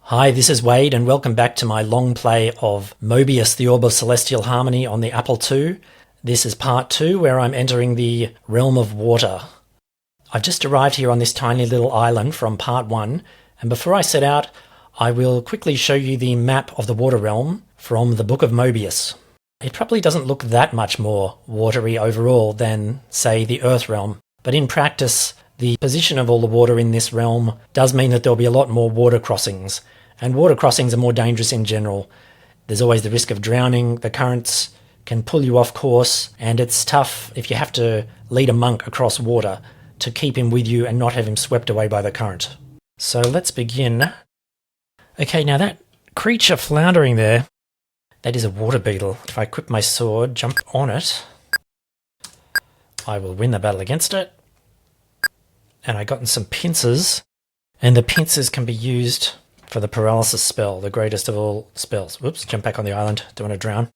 Hi, this is Wade and welcome back to my long play of Moebius, the Orb of Celestial Harmony on the Apple II. This is part 2 where I'm entering the realm of water. I've just arrived here on this tiny little island from part 1, and before I set out I will quickly show you the map of the water realm from the Book of Moebius. It probably doesn't look that much more watery overall than, say, the Earth realm, but in practice the position of all the water in this realm does mean that there'll be a lot more water crossings. And water crossings are more dangerous in general. There's always the risk of drowning, the currents can pull you off course, and it's tough if you have to lead a monk across water to keep him with you and not have him swept away by the current. So let's begin. Okay, now that creature floundering there, that is a water beetle. If I equip my sword, jump on it, I will win the battle against it. And I've gotten some pincers, and the pincers can be used for the paralysis spell, the greatest of all spells. Whoops, jump back on the island, don't want to drown.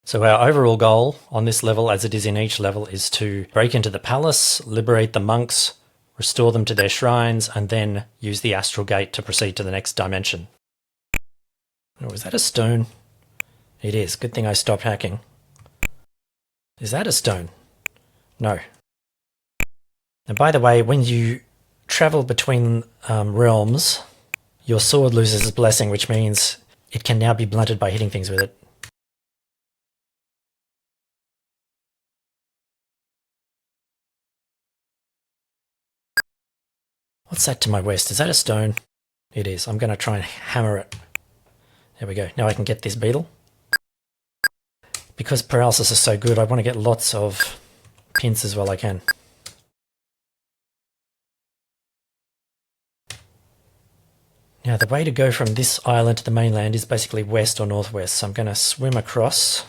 So our overall goal on this level, as it is in each level, is to break into the palace, liberate the monks, restore them to their shrines, and then use the astral gate to proceed to the next dimension. Oh, is that a stone? It is. Good thing I stopped hacking. Is that a stone? No. And by the way, when you travel between realms, your sword loses its blessing, which means it can now be blunted by hitting things with it. What's that to my west? Is that a stone? It is. I'm going to try and hammer it. There we go. Now I can get this beetle. Because paralysis is so good, I want to get lots of pincers while I can. Now the way to go from this island to the mainland is basically west or northwest, so I'm going to swim across.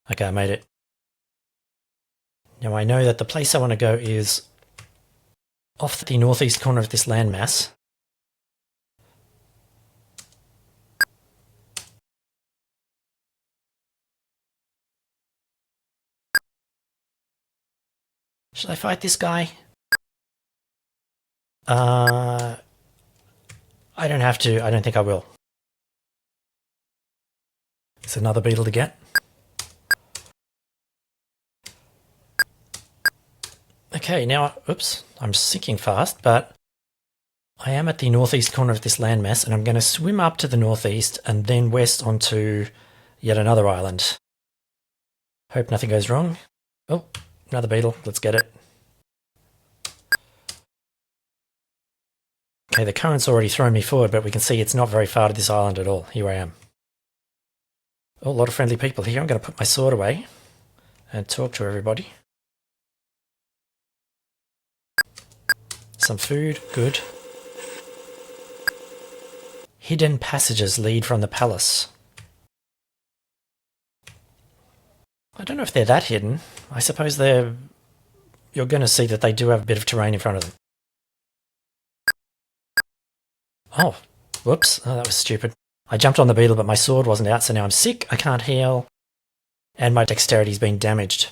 Okay, I made it. Now I know that the place I want to go is off the northeast corner of this landmass. Should I fight this guy? I don't have to. I don't think I will. It's another beetle to get. Okay, now, oops, I'm sinking fast, but I am at the northeast corner of this landmass, and I'm going to swim up to the northeast and then west onto yet another island. Hope nothing goes wrong. Oh, another beetle. Let's get it. Okay, the current's already thrown me forward, but we can see it's not very far to this island at all. Here I am. Oh, a lot of friendly people here. I'm going to put my sword away and talk to everybody. Some food, good. Hidden passages lead from the palace. I don't know if they're that hidden. I suppose you're going to see that they do have a bit of terrain in front of them. Oh, whoops. Oh, that was stupid. I jumped on the beetle, but my sword wasn't out, so now I'm sick, I can't heal, and my dexterity's been damaged.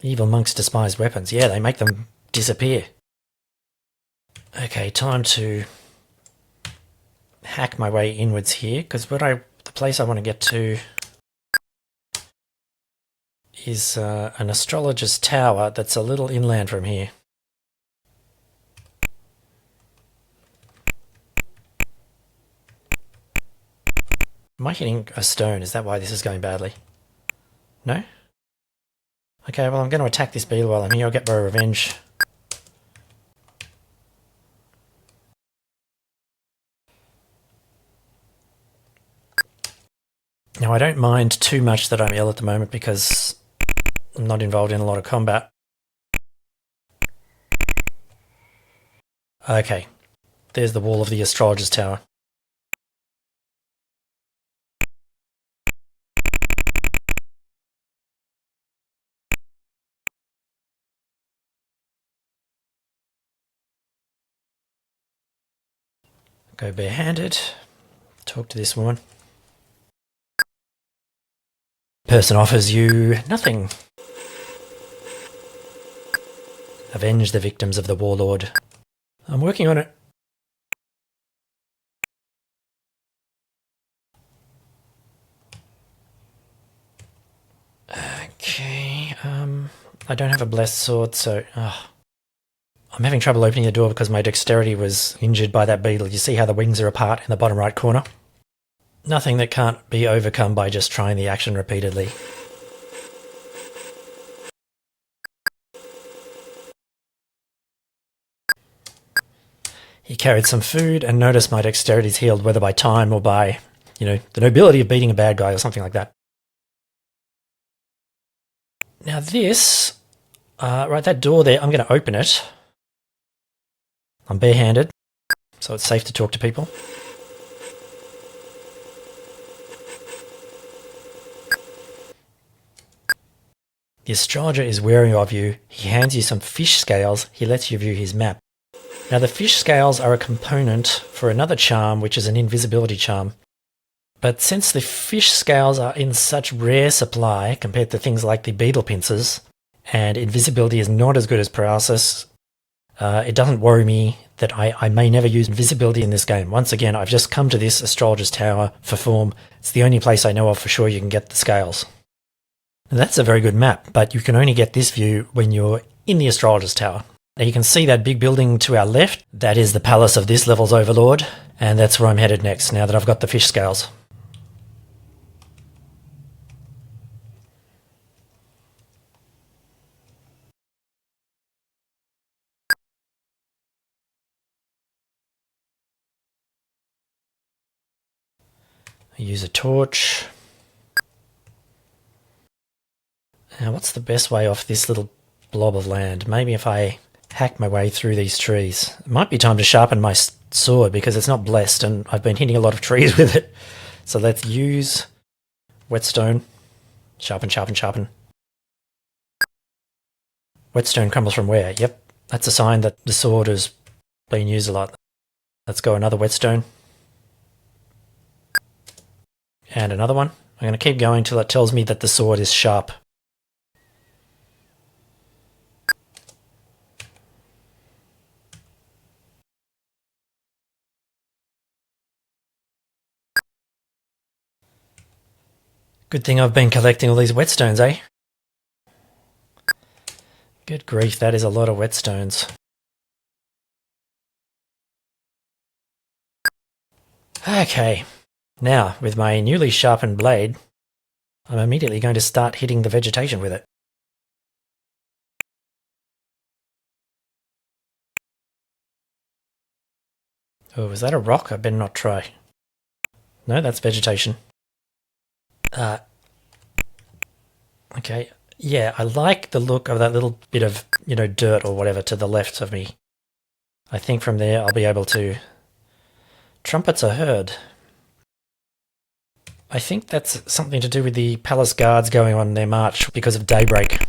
Evil monks despise weapons. Yeah, they make them disappear. Okay, time to hack my way inwards here, because the place I want to get to is an astrologer's tower that's a little inland from here. Am I hitting a stone? Is that why this is going badly? No? Okay, well I'm going to attack this beetle while I'm here. I'll get my revenge. Now I don't mind too much that I'm ill at the moment because I'm not involved in a lot of combat. Okay, there's the wall of the astrologer's tower. Go barehanded, talk to this woman. Person offers you nothing. Avenge the victims of the warlord. I'm working on it. Okay, I don't have a blessed sword, so... I'm having trouble opening the door because my dexterity was injured by that beetle. You see how the wings are apart in the bottom right corner? Nothing that can't be overcome by just trying the action repeatedly. He carried some food and noticed my dexterity's healed, whether by time or by, the nobility of beating a bad guy or something like that. Now this, right, that door there, I'm going to open it. I'm barehanded, so it's safe to talk to people. The astrologer is wary of you. He hands you some fish scales. He lets you view his map. Now the fish scales are a component for another charm, which is an invisibility charm. But since the fish scales are in such rare supply compared to things like the beetle pincers, and invisibility is not as good as paralysis, it doesn't worry me that I may never use invisibility in this game. Once again, I've just come to this Astrologer's Tower for form. It's the only place I know of for sure you can get the scales. And that's a very good map, but you can only get this view when you're in the Astrologer's Tower. Now you can see that big building to our left. That is the palace of this level's Overlord, and that's where I'm headed next, now that I've got the fish scales. I use a torch. Now what's the best way off this little blob of land? Maybe if I hack my way through these trees. It might be time to sharpen my sword because it's not blessed and I've been hitting a lot of trees with it. So let's use whetstone. Sharpen, sharpen, sharpen. Whetstone crumbles from where? Yep, that's a sign that the sword has been used a lot. Let's go another whetstone. And another one. I'm going to keep going till it tells me that the sword is sharp. Good thing I've been collecting all these whetstones, eh? Good grief, that is a lot of whetstones. Okay, now with my newly sharpened blade, I'm immediately going to start hitting the vegetation with it. Oh, is that a rock? I better not try. No, that's vegetation. Okay, yeah, I like the look of that little bit of, dirt or whatever to the left of me. I think from there I'll be able to... Trumpets are heard. I think that's something to do with the palace guards going on their march because of daybreak.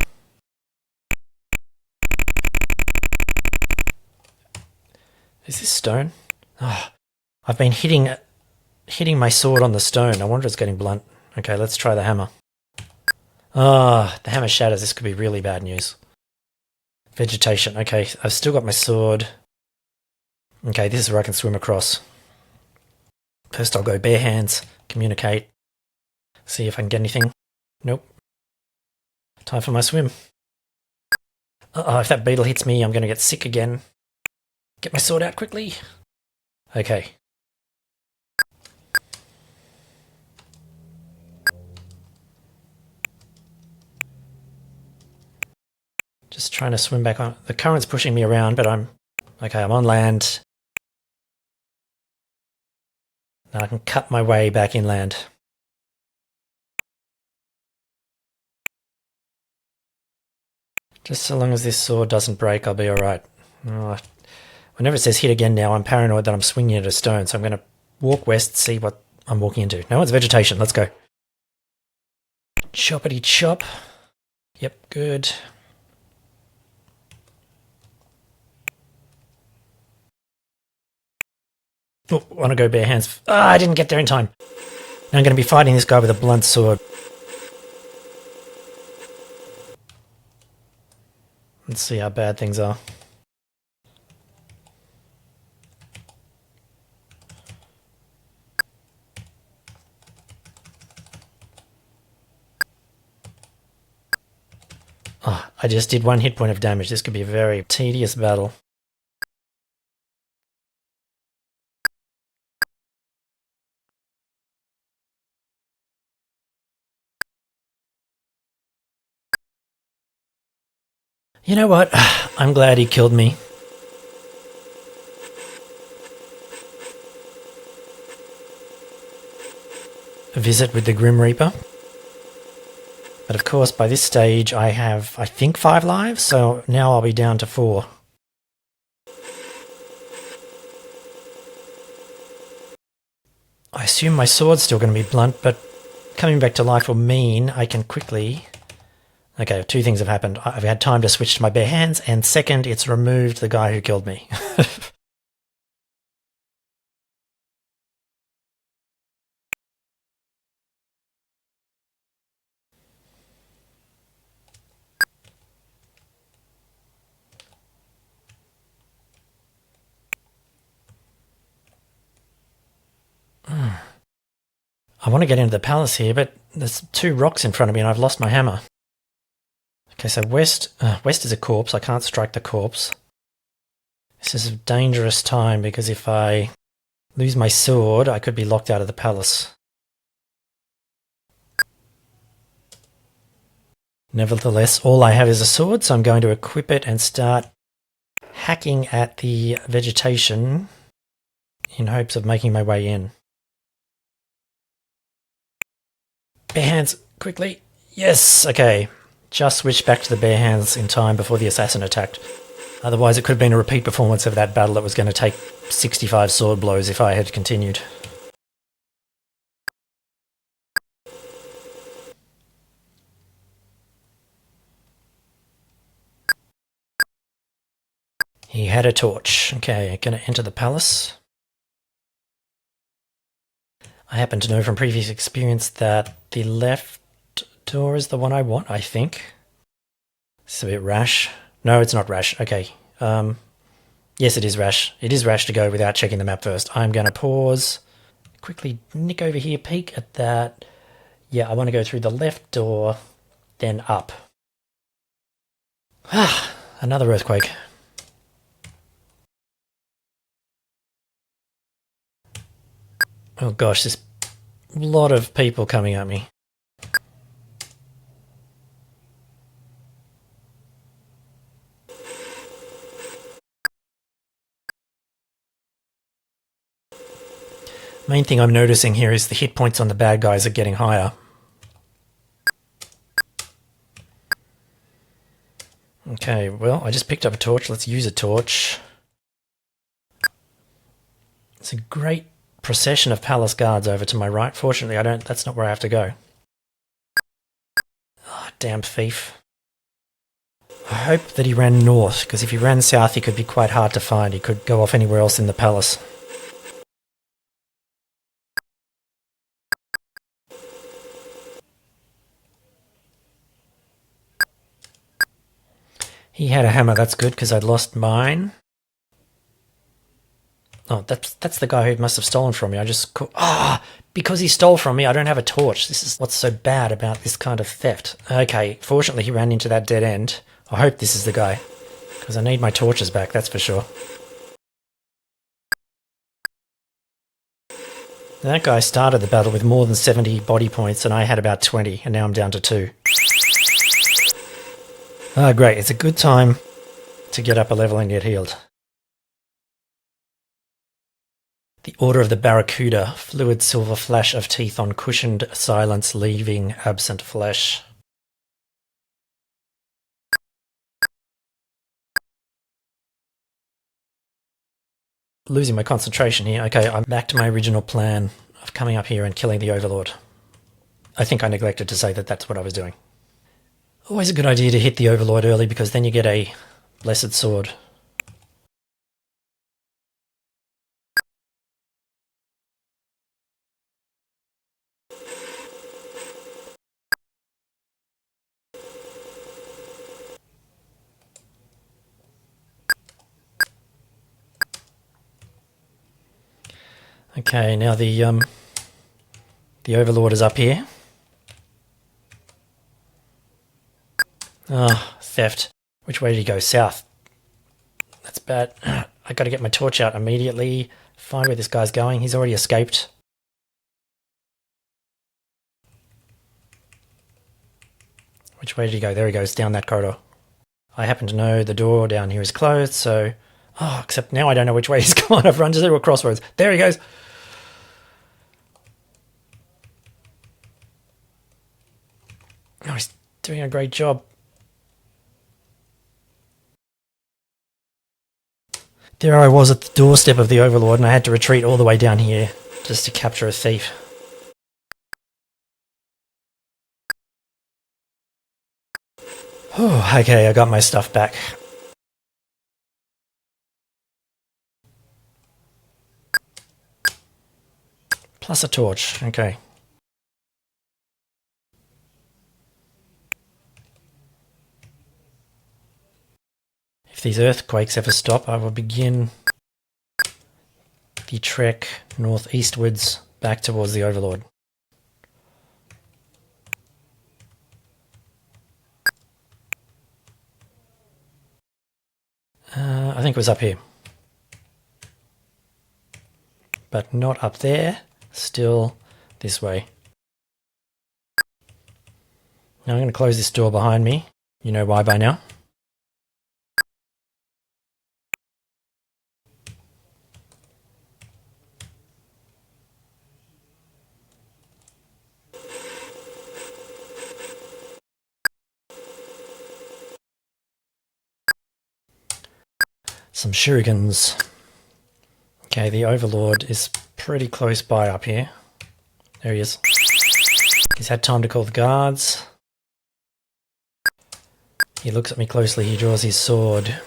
Is this stone? Oh, I've been hitting my sword on the stone. I wonder if it's getting blunt. Okay, let's try the hammer. Ah, the hammer shatters. This could be really bad news. Vegetation. Okay, I've still got my sword. Okay, this is where I can swim across. First I'll go bare hands, communicate, see if I can get anything. Nope. Time for my swim. Uh-oh, if that beetle hits me, I'm going to get sick again. Get my sword out quickly. Okay. Just trying to swim back on. The current's pushing me around, but I'm on land. Now I can cut my way back inland. Just so long as this sword doesn't break, I'll be alright. Oh, whenever it says hit again now, I'm paranoid that I'm swinging at a stone, so I'm going to walk west, see what I'm walking into. No, it's vegetation. Let's go. Choppity chop. Yep, good. Oh, I want to go bare hands. Ah, I didn't get there in time. Now I'm going to be fighting this guy with a blunt sword. Let's see how bad things are. Oh, I just did 1 hit point of damage. This could be a very tedious battle. You know what? I'm glad he killed me. A visit with the Grim Reaper. But of course, by this stage, I have, I think, 5 lives, so now I'll be down to 4. I assume my sword's still going to be blunt, but coming back to life will mean I can quickly... Okay, 2 things have happened. I've had time to switch to my bare hands, and second, it's removed the guy who killed me. I want to get into the palace here, but there's 2 rocks in front of me and I've lost my hammer. Okay, so west is a corpse. I can't strike the corpse. This is a dangerous time because if I lose my sword, I could be locked out of the palace. Nevertheless, all I have is a sword, so I'm going to equip it and start hacking at the vegetation in hopes of making my way in. Bare hands, quickly. Yes, okay. Just switched back to the bare hands in time before the assassin attacked. Otherwise, it could have been a repeat performance of that battle that was going to take 65 sword blows if I had continued. He had a torch. Okay, going to enter the palace. I happen to know from previous experience that the left door is the one I want, I think. It's a bit rash. No, it's not rash. Okay. Yes, it is rash. It is rash to go without checking the map first. I'm going to pause. Quickly nick over here, peek at that. Yeah, I want to go through the left door, then up. Ah, another earthquake. Oh gosh, there's a lot of people coming at me. Main thing I'm noticing here is the hit points on the bad guys are getting higher. Okay, well, I just picked up a torch. Let's use a torch. It's a great procession of palace guards over to my right. Fortunately, that's not where I have to go. Oh, damn thief. I hope that he ran north, because if he ran south, he could be quite hard to find. He could go off anywhere else in the palace. He had a hammer, that's good, because I'd lost mine. Oh, that's the guy who must have stolen from me. Because he stole from me, I don't have a torch. This is what's so bad about this kind of theft. Okay, fortunately he ran into that dead end. I hope this is the guy, because I need my torches back, that's for sure. That guy started the battle with more than 70 body points, and I had about 20, and now I'm down to 2. Ah, great. It's a good time to get up a level and get healed. The Order of the Barracuda. Fluid silver flash of teeth on cushioned silence, leaving absent flesh. Losing my concentration here. Okay, I'm back to my original plan of coming up here and killing the Overlord. I think I neglected to say that that's what I was doing. Always a good idea to hit the Overlord early because then you get a blessed sword. Okay, now the Overlord is up here. Ah, theft. Which way did he go? South. That's bad. I got to get my torch out immediately. Find where this guy's going. He's already escaped. Which way did he go? There he goes, down that corridor. I happen to know the door down here is closed, so... Oh, except now I don't know which way he's gone. I've run to a crossroads. There he goes. Oh, he's doing a great job. There I was at the doorstep of the Overlord, and I had to retreat all the way down here just to capture a thief. Oh, okay, I got my stuff back. Plus a torch, okay. If these earthquakes ever stop, I will begin the trek northeastwards back towards the Overlord. I think it was up here. But not up there, still this way. Now I'm going to close this door behind me. You know why by now. Some shurikens. Okay, the Overlord is pretty close by up here. There he is. He's had time to call the guards. He looks at me closely, he draws his sword.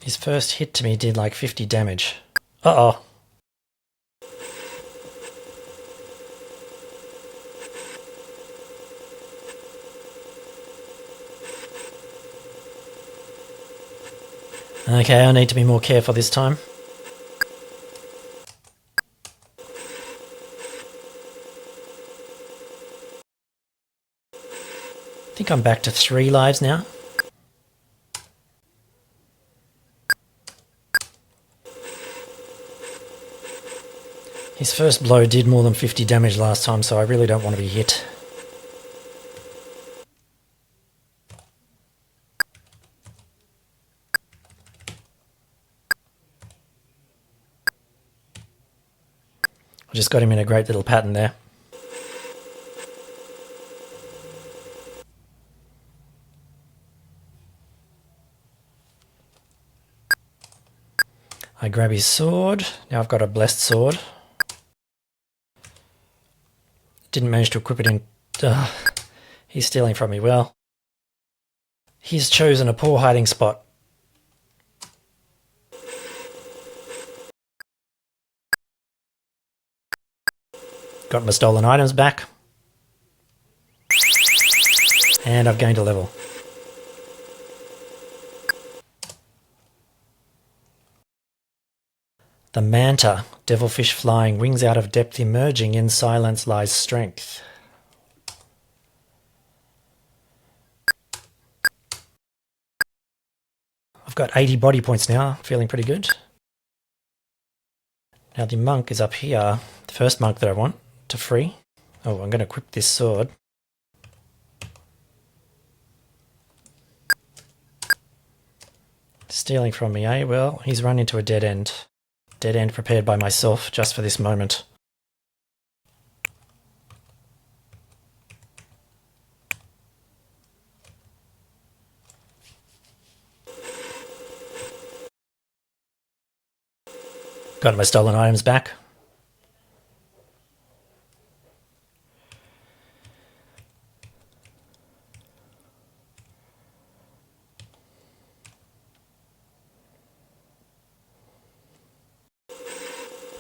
His first hit to me did like 50 damage. Uh-oh. Okay, I need to be more careful this time. I think I'm back to 3 lives now. His first blow did more than 50 damage last time, so I really don't want to be hit. I just got him in a great little pattern there. I grab his sword. Now I've got a blessed sword. Didn't manage to equip it in... he's stealing from me. Well, he's chosen a poor hiding spot. Got my stolen items back. And I've gained a level. The manta, devilfish flying, wings out of depth emerging, in silence lies strength. I've got 80 body points now, feeling pretty good. Now the monk is up here, the first monk that I want to free. Oh, I'm going to equip this sword. Stealing from me, eh? Well, he's run into a dead end. Dead end prepared by myself just for this moment. Got my stolen items back.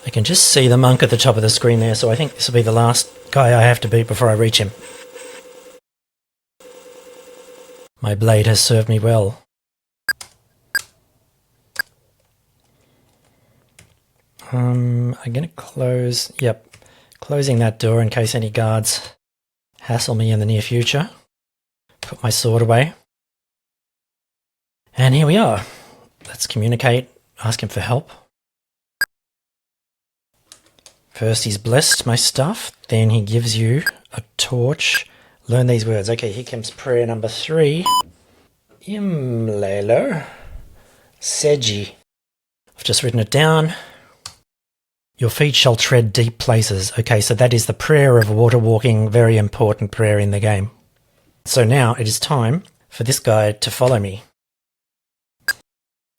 I can just see the monk at the top of the screen there, so I think this will be the last guy I have to beat before I reach him. My blade has served me well. I'm going to close... Yep. Closing that door in case any guards hassle me in the near future. Put my sword away. And here we are. Let's communicate. Ask him for help. First he's blessed my stuff. Then he gives you a torch. Learn these words. Okay, here comes prayer number 3. Imlelo. Seji. I've just written it down. Your feet shall tread deep places. Okay, so that is the prayer of water walking, very important prayer in the game. So now it is time for this guy to follow me.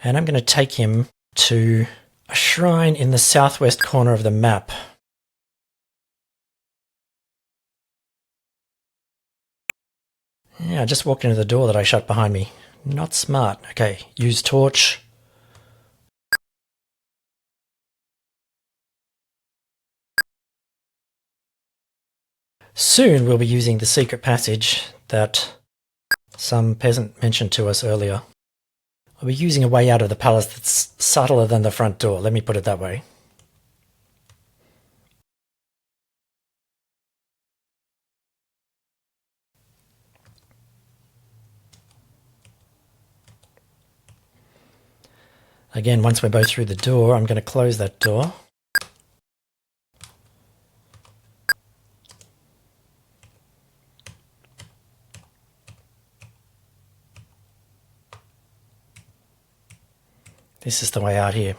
And I'm going to take him to a shrine in the southwest corner of the map. Yeah, I just walked into the door that I shut behind me. Not smart. Okay, use torch. Soon we'll be using the secret passage that some peasant mentioned to us earlier. We'll be using a way out of the palace that's subtler than the front door, let me put it that way. Again, once we're both through the door, I'm going to close that door. This is the way out here.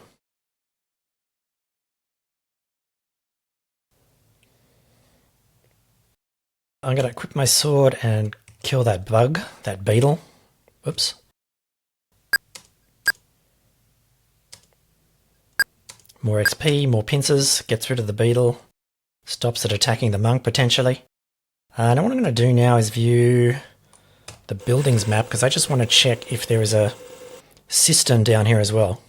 I'm going to equip my sword and kill that bug, that beetle. Whoops. More XP, more pincers, gets rid of the beetle, stops it attacking the monk potentially. And what I'm going to do now is view the buildings map because I just want to check if there is a cistern down here as well.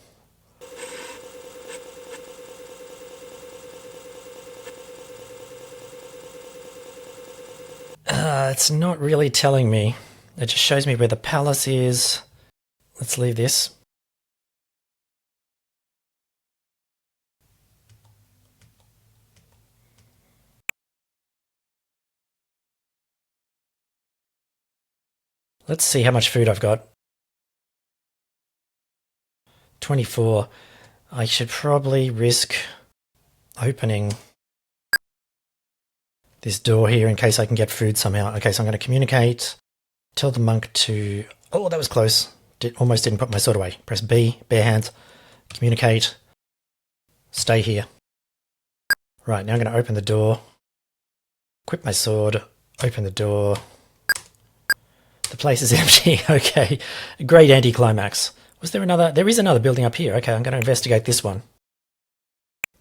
It's not really telling me. It just shows me where the palace is. Let's leave this. Let's see how much food I've got. 24. I should probably risk opening this door here in case I can get food somehow. Okay, so I'm going to communicate. Tell the monk to... Oh, that was close. Almost didn't put my sword away. Press B, bare hands. Communicate. Stay here. Right, now I'm going to open the door. Equip my sword. Open the door. The place is empty. Okay. Great anticlimax. Was there another? There is another building up here. Okay, I'm going to investigate this one.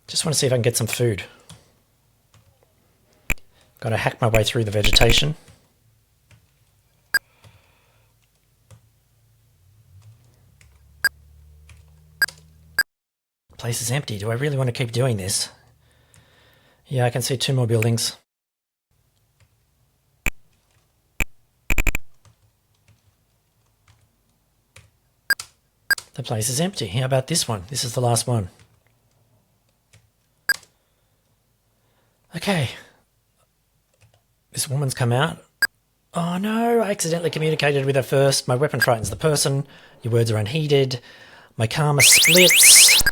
Just want to see if I can get some food. Got to hack my way through the vegetation. The place is empty. Do I really want to keep doing this? Yeah, I can see 2 more buildings. The place is empty. How about this one? This is the last one. Okay. This woman's come out. Oh no, I accidentally communicated with her first. My weapon frightens the person. Your words are unheeded. My karma splits.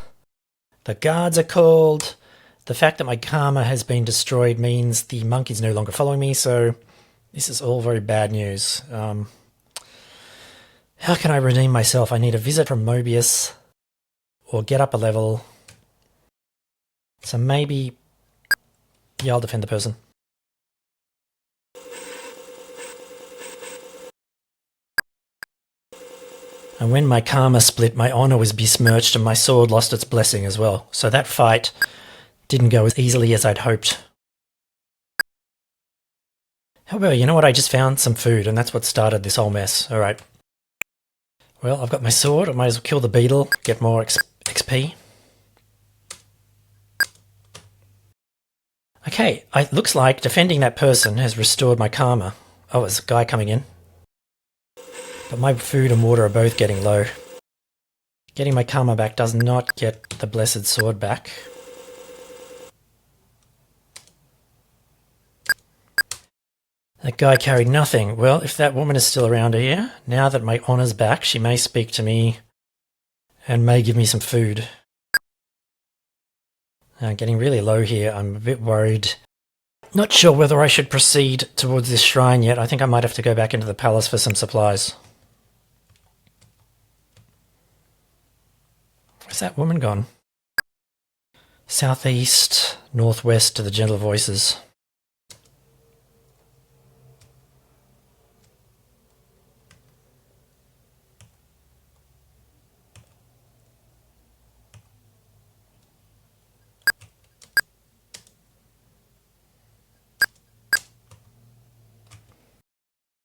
The guards are called. The fact that my karma has been destroyed means the monk is no longer following me, so this is all very bad news. How can I redeem myself? I need a visit from Moebius or get up a level. So maybe... Yeah, I'll defend the person. And when my karma split, my honour was besmirched and my sword lost its blessing as well. So that fight didn't go as easily as I'd hoped. However, you know what? I just found some food and that's what started this whole mess. Alright. Well, I've got my sword. I might as well kill the beetle, get more XP. Okay, it looks like defending that person has restored my karma. Oh, there's a guy coming in. But my food and water are both getting low. Getting my karma back does not get the blessed sword back. That guy carried nothing. Well, if that woman is still around here, now that my honour's back, she may speak to me and may give me some food. Getting really low here. I'm a bit worried. Not sure whether I should proceed towards this shrine yet. I think I might have to go back into the palace for some supplies. Where's that woman gone? Southeast, northwest to the gentle voices.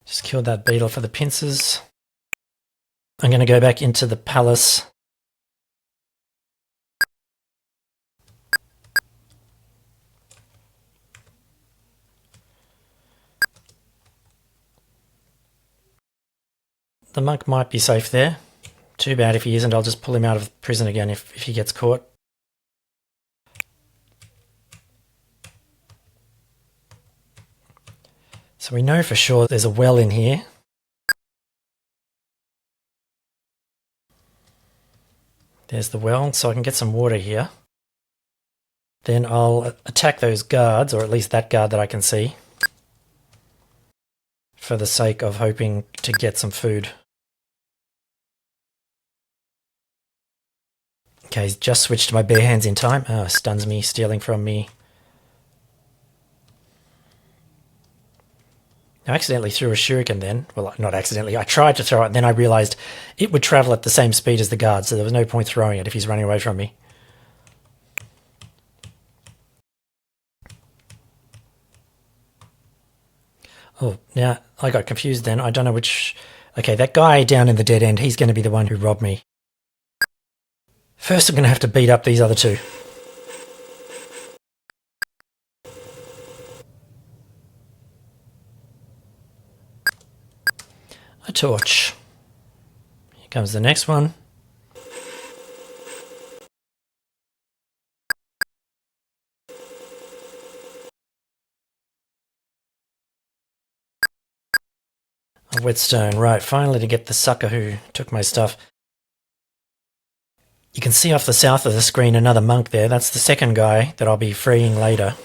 Just killed that beetle for the pincers. I'm going to go back into the palace. The monk might be safe there. Too bad if he isn't. I'll just pull him out of prison again if he gets caught. So we know for sure there's a well in here. There's the well, so I can get some water here. Then I'll attack those guards, or at least that guard that I can see, for the sake of hoping to get some food. Okay, he's just switched to my bare hands in time. Oh, stuns me, stealing from me. I accidentally threw a shuriken then. Well, not accidentally. I tried to throw it, and then I realised it would travel at the same speed as the guard, so there was no point throwing it if he's running away from me. Oh, now I got confused then. I don't know which... Okay, that guy down in the dead end, he's going to be the one who robbed me. First I'm going to have to beat up these other two. A torch. Here comes the next one. A whetstone. Right, finally to get the sucker who took my stuff. You can see off the south of the screen another monk there. That's the second guy that I'll be freeing later.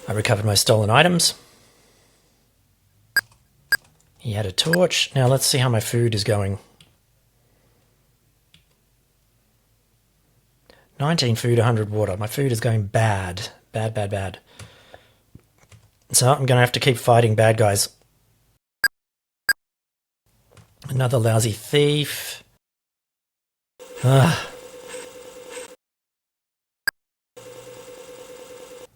I recovered my stolen items. He had a torch. Now let's see how my food is going. 19 food, 100 water. My food is going bad. Bad, bad, bad. So I'm going to have to keep fighting bad guys. Another lousy thief.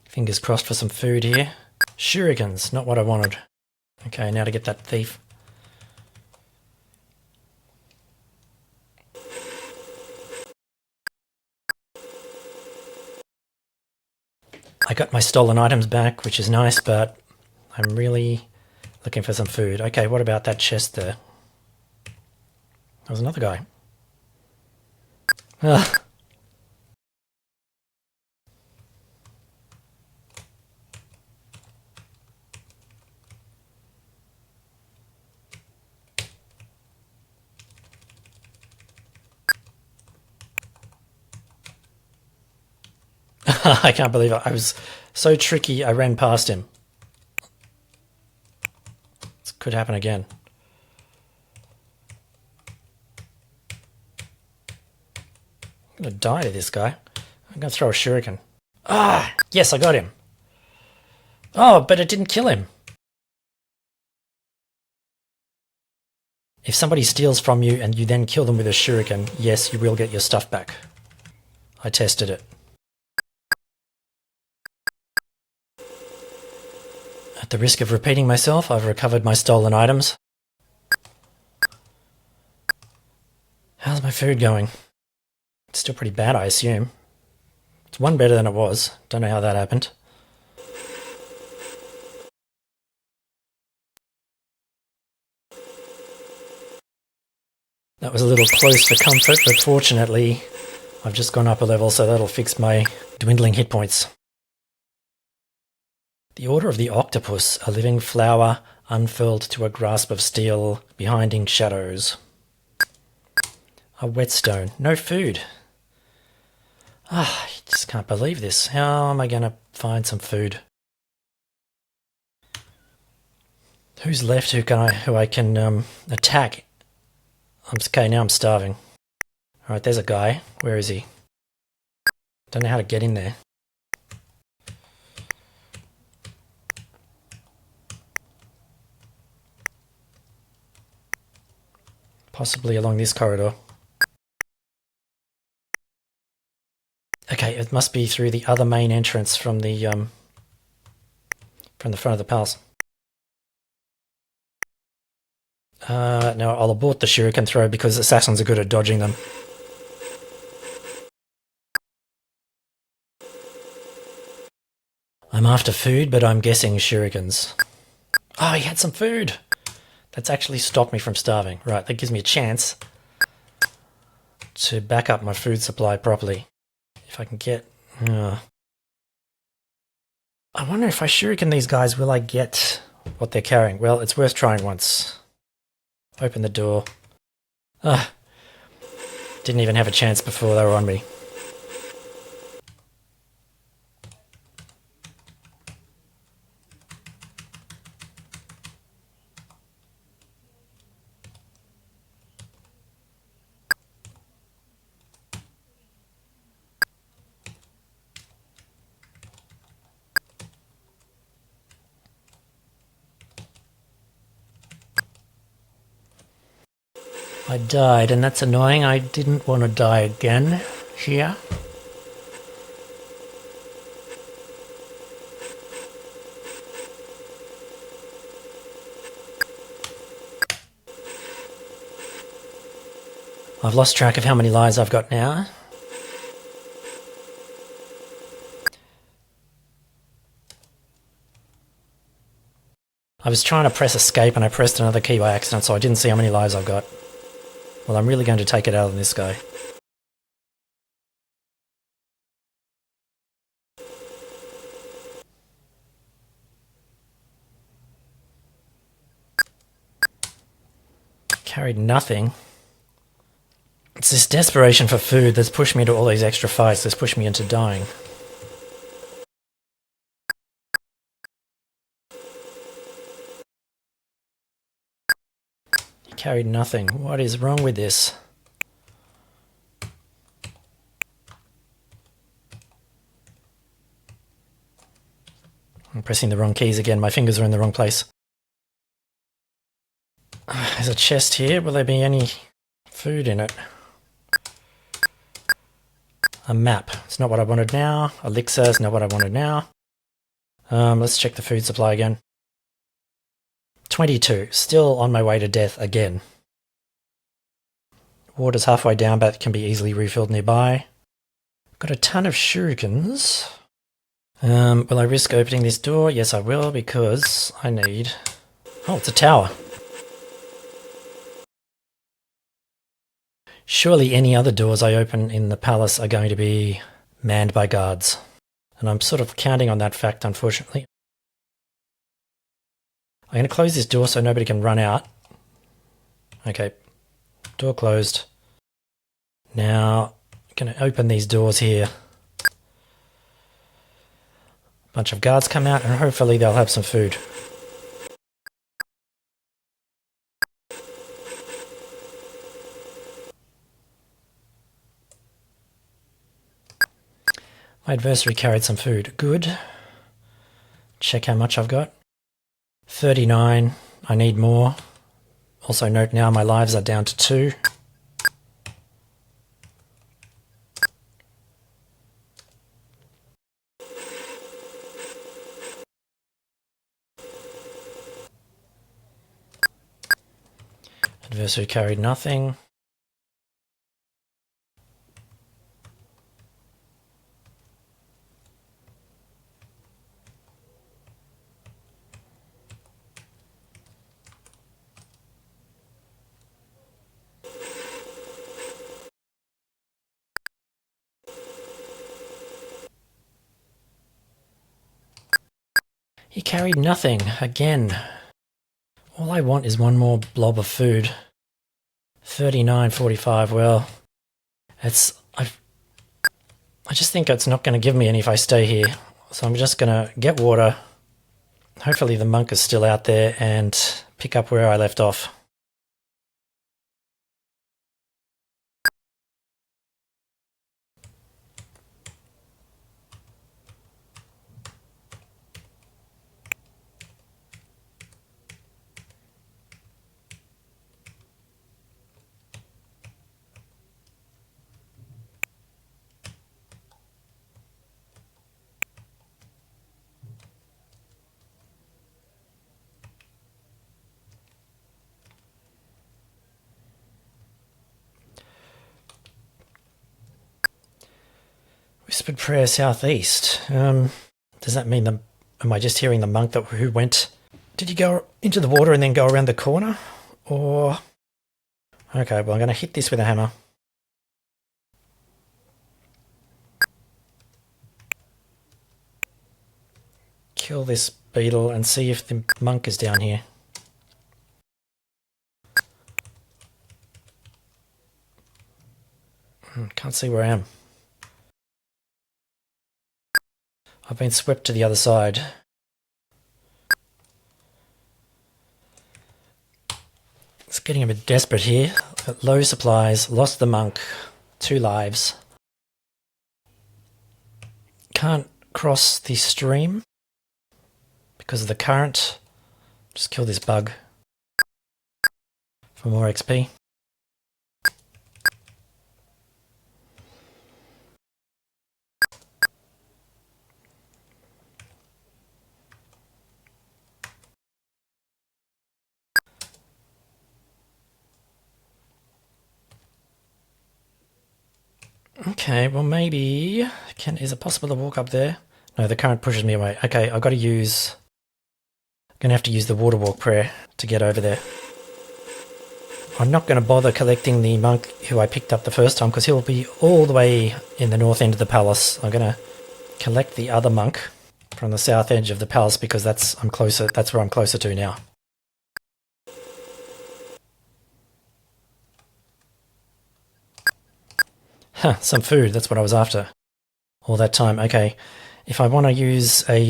Fingers crossed for some food here. Shurikens, not what I wanted. Okay, now to get that thief. I got my stolen items back, which is nice, but I'm really looking for some food. Okay, what about that chest there? There's another guy. Ugh. I can't believe it. I was so tricky, I ran past him. This could happen again. I'm going to die to this guy. I'm going to throw a shuriken. Ah! Yes, I got him. Oh, but it didn't kill him. If somebody steals from you and you then kill them with a shuriken, yes, you will get your stuff back. I tested it. At the risk of repeating myself, I've recovered my stolen items. How's my food going? It's still pretty bad, I assume. It's one better than it was. Don't know how that happened. That was a little close for comfort, but fortunately I've just gone up a level, so that'll fix my dwindling hit points. The Order of the Octopus, a living flower unfurled to a grasp of steel behind ink shadows. A whetstone. No food. I just can't believe this. How am I going to find some food? Who's left who I can attack? Okay, now I'm starving. Alright, there's a guy. Where is he? Don't know how to get in there. Possibly along this corridor. Okay, it must be through the other main entrance from the front of the palace. No, I'll abort the Shuriken throw because assassins are good at dodging them. I'm after food, but I'm guessing Shurikens. Oh, he had some food! That's actually stopped me from starving. Right, that gives me a chance to back up my food supply properly. If I can get... I wonder if I Shuriken these guys, will I get what they're carrying? Well, it's worth trying once. Open the door. Didn't even have a chance before they were on me. I died, and that's annoying. I didn't want to die again here. I've lost track of how many lives I've got now. I was trying to press escape and I pressed another key by accident, so I didn't see how many lives I've got. Well, I'm really going to take it out on this guy. Carried nothing. It's this desperation for food that's pushed me into all these extra fights, that's pushed me into dying. He carried nothing. What is wrong with this? I'm pressing the wrong keys again. My fingers are in the wrong place. There's a chest here. Will there be any food in it? A map. It's not what I wanted now. Elixir is not what I wanted now. Let's check the food supply again. 22. Still on my way to death again. Water's halfway down, but can be easily refilled nearby. Got a ton of shurikens. Will I risk opening this door? Yes, I will, because I need... Oh, it's a tower. Surely any other doors I open in the palace are going to be manned by guards. And I'm sort of counting on that fact, unfortunately. I'm going to close this door so nobody can run out. Okay, door closed. Now, I'm going to open these doors here. A bunch of guards come out and hopefully they'll have some food. My adversary carried some food. Good. Check how much I've got. 39. I need more. Also note now my lives are down to 2. Adversary carried nothing. He carried nothing, again. All I want is one more blob of food. 39.45, well, I just think it's not going to give me any if I stay here. So I'm just going to get water. Hopefully the monk is still out there and pick up where I left off. Whispered prayer southeast. Does that mean am I just hearing the monk who went? Did he go into the water and then go around the corner? Or... Okay, well I'm going to hit this with a hammer. Kill this beetle and see if the monk is down here. Can't see where I am. I've been swept to the other side. It's getting a bit desperate here. Got low supplies, lost the monk, 2 lives. Can't cross the stream because of the current. Just kill this bug for more XP. Okay, well maybe... Is it possible to walk up there? No, the current pushes me away. Okay, I've got to use... I'm going to have to use the WATERWALK prayer to get over there. I'm not going to bother collecting the monk who I picked up the first time because he'll be all the way in the north end of the palace. I'm going to collect the other monk from the south edge of the palace because that's where I'm closer to now. Huh, some food, that's what I was after all that time. Okay, if I want to use a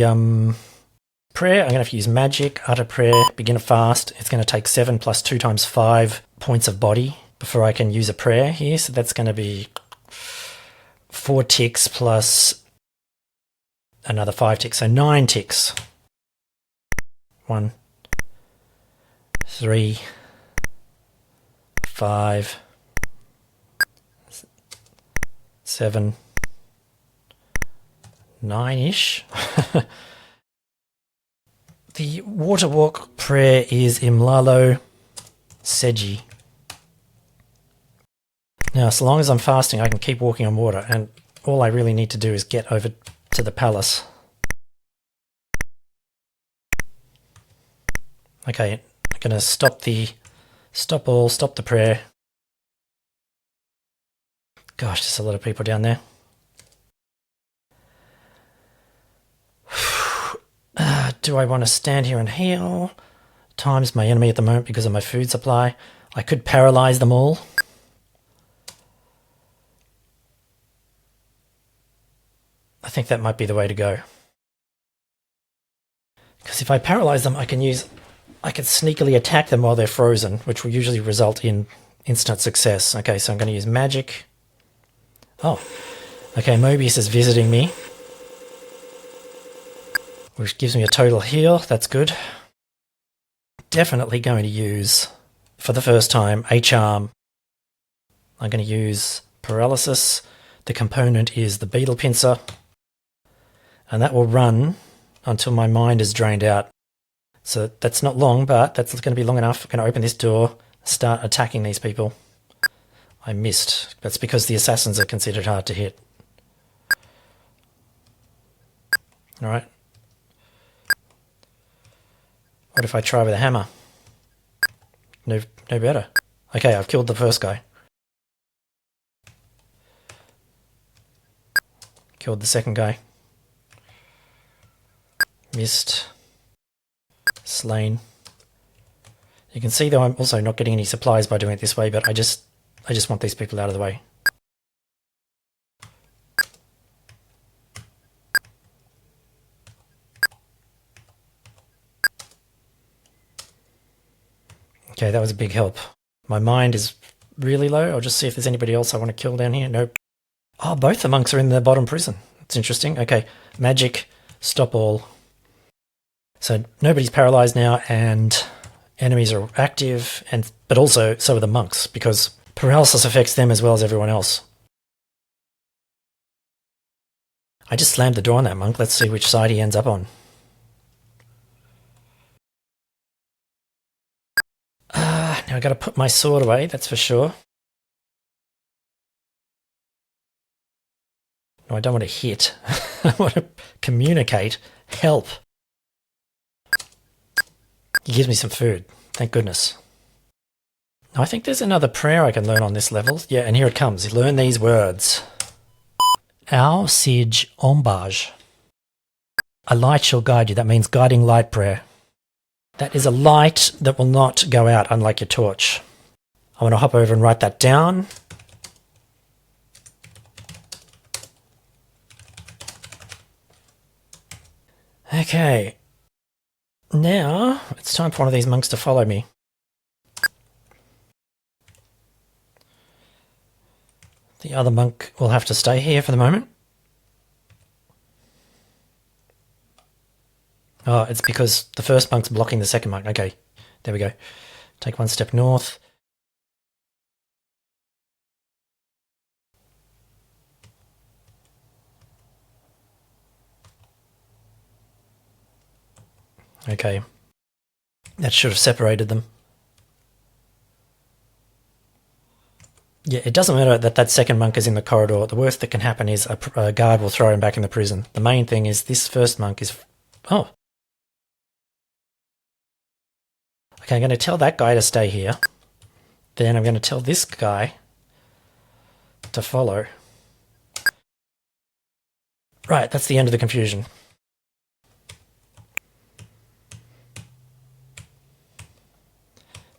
prayer, I'm going to have to use magic, utter prayer, begin a fast. It's going to take 7 plus 2 times 5 points of body before I can use a prayer here. So that's going to be 4 ticks plus another 5 ticks. So 9 ticks. 1, 3, 5, 7, 9-ish. The WATERWALK prayer is Imlalo Seji. Now, so long as I'm fasting, I can keep walking on water, and all I really need to do is get over to the palace. Okay, I'm going to stop the prayer. Gosh, there's a lot of people down there. Do I want to stand here and heal? Time's my enemy at the moment because of my food supply. I could paralyze them all. I think that might be the way to go. Because if I paralyze them, I can sneakily attack them while they're frozen, which will usually result in instant success. Okay, so I'm going to use magic. Oh, okay, Moebius is visiting me, which gives me a total heal. That's good. Definitely going to use, for the first time, a charm. I'm going to use paralysis. The component is the beetle pincer, and that will run until my mind is drained out. So that's not long, but that's going to be long enough. I'm going to open this door, start attacking these people. I missed. That's because the assassins are considered hard to hit. Alright. What if I try with a hammer? No better. Okay, I've killed the first guy. Killed the second guy. Missed. lane. You can see though I'm also not getting any supplies by doing it this way, but I just want these people out of the way. Okay, that was a big help. My mind is really low. I'll just see if there's anybody else I want to kill down here. Nope. Oh, both the monks are in the bottom prison. That's interesting. Okay, magic, stop all. So nobody's paralyzed now, and enemies are active, but also so are the monks, because paralysis affects them as well as everyone else. I just slammed the door on that monk. Let's see which side he ends up on. Now I've got to put my sword away, that's for sure. No, I don't want to hit. I want to communicate. Help. He gives me some food. Thank goodness. Now, I think there's another prayer I can learn on this level. Yeah, and here it comes. Learn these words. Au Sij Ombaj. A light shall guide you. That means guiding light prayer. That is a light that will not go out, unlike your torch. I want to hop over and write that down. Okay. Now, it's time for one of these monks to follow me. The other monk will have to stay here for the moment. Oh, it's because the first monk's blocking the second monk. Okay, there we go. Take one step north. Okay. That should have separated them. Yeah, it doesn't matter that that second monk is in the corridor. The worst that can happen is a guard will throw him back in the prison. The main thing is this first monk is... Oh. Okay, I'm going to tell that guy to stay here. Then I'm going to tell this guy to follow. Right, that's the end of the confusion.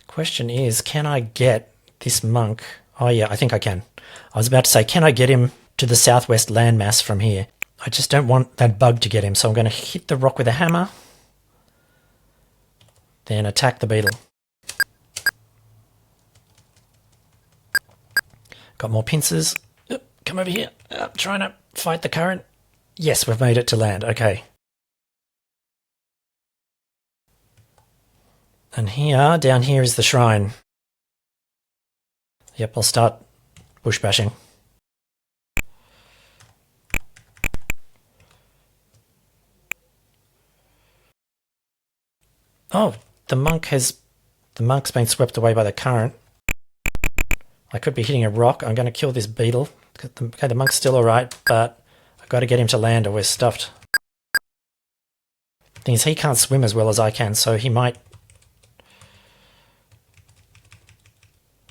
Question is, can I get this monk... Oh yeah, I think I can. I was about to say, can I get him to the southwest landmass from here? I just don't want that bug to get him, so I'm going to hit the rock with a hammer. Then attack the beetle. Got more pincers. Come over here. Trying to fight the current. Yes, we've made it to land. Okay. And here, down here is the shrine. Yep, I'll start bush bashing. Oh, the monk's been swept away by the current. I could be hitting a rock. I'm going to kill this beetle. Okay, the monk's still alright, but I've got to get him to land or we're stuffed. Thing is, he can't swim as well as I can, so he might...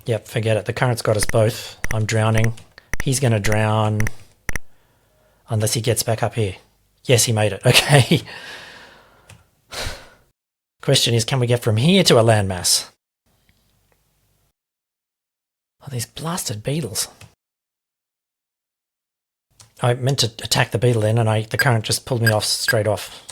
Yep, forget it. The current's got us both. I'm drowning. He's going to drown unless he gets back up here. Yes, he made it. Okay. Question is, can we get from here to a landmass? Oh, these blasted beetles. I meant to attack the beetle then, and the current just pulled me off straight off.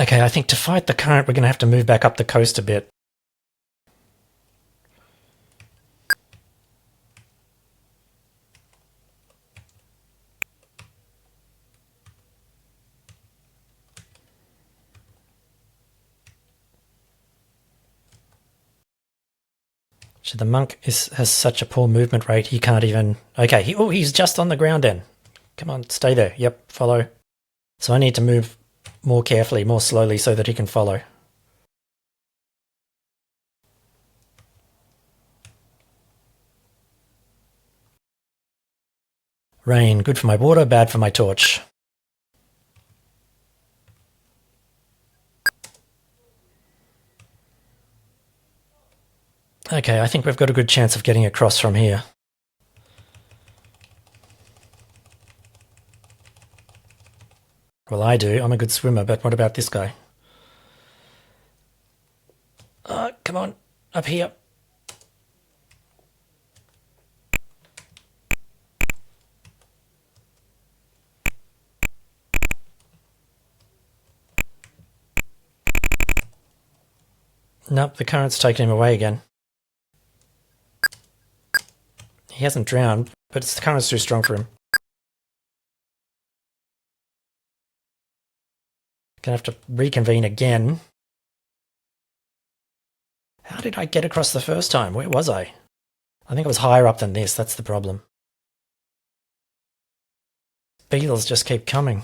Okay, I think to fight the current, we're going to have to move back up the coast a bit. So the monk has such a poor movement rate, he can't even... Okay, he's just on the ground then. Come on, stay there. Yep, follow. So I need to move more carefully, more slowly, so that he can follow. Rain, good for my water, bad for my torch. Okay, I think we've got a good chance of getting across from here. Well, I do. I'm a good swimmer, but what about this guy? Come on, up here. Nope, the current's taken him away again. He hasn't drowned, but the current's too strong for him. Gonna have to reconvene again. How did I get across the first time? Where was I? I think I was higher up than this, that's the problem. Beetles just keep coming.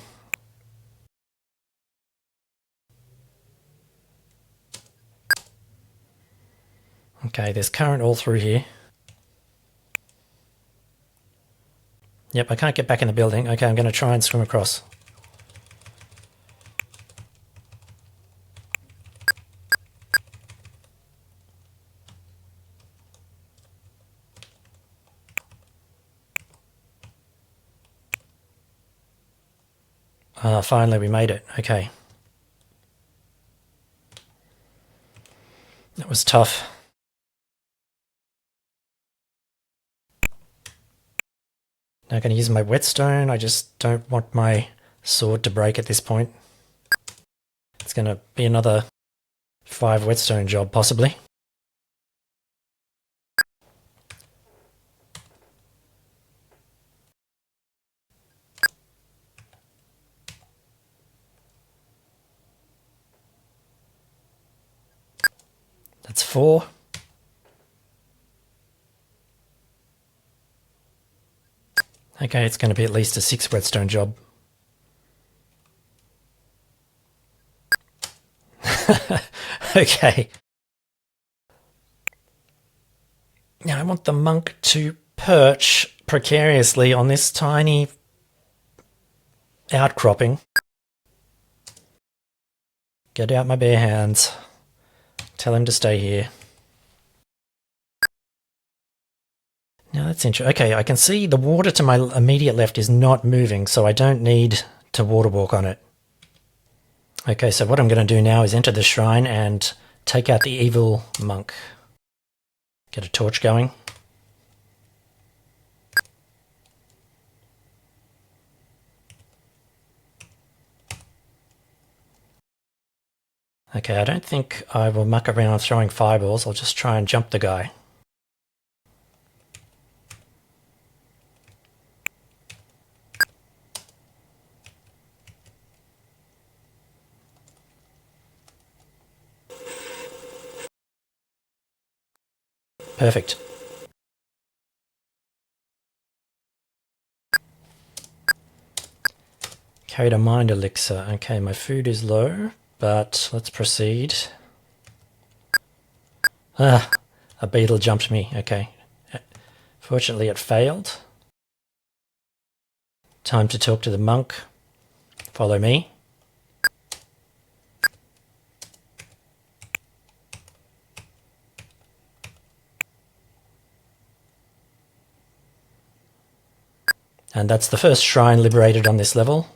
Okay, there's current all through here. Yep, I can't get back in the building. Okay, I'm going to try and swim across. Finally we made it. Okay. That was tough. Now I'm going to use my whetstone. I just don't want my sword to break at this point. It's going to be another 5 whetstone job, possibly. That's 4. Okay, it's going to be at least a 6 whetstone job. Okay. Now I want the monk to perch precariously on this tiny outcropping. Get out my bare hands. Tell him to stay here. Now that's interesting. Okay, I can see the water to my immediate left is not moving, so I don't need to water walk on it. Okay, so what I'm going to do now is enter the shrine and take out the evil monk. Get a torch going. Okay, I don't think I will muck around throwing fireballs. I'll just try and jump the guy. Perfect. Carried a mind elixir. Okay, my food is low, but let's proceed. Ah, a beetle jumped me. Okay. Fortunately, it failed. Time to talk to the monk. Follow me. And that's the first shrine liberated on this level.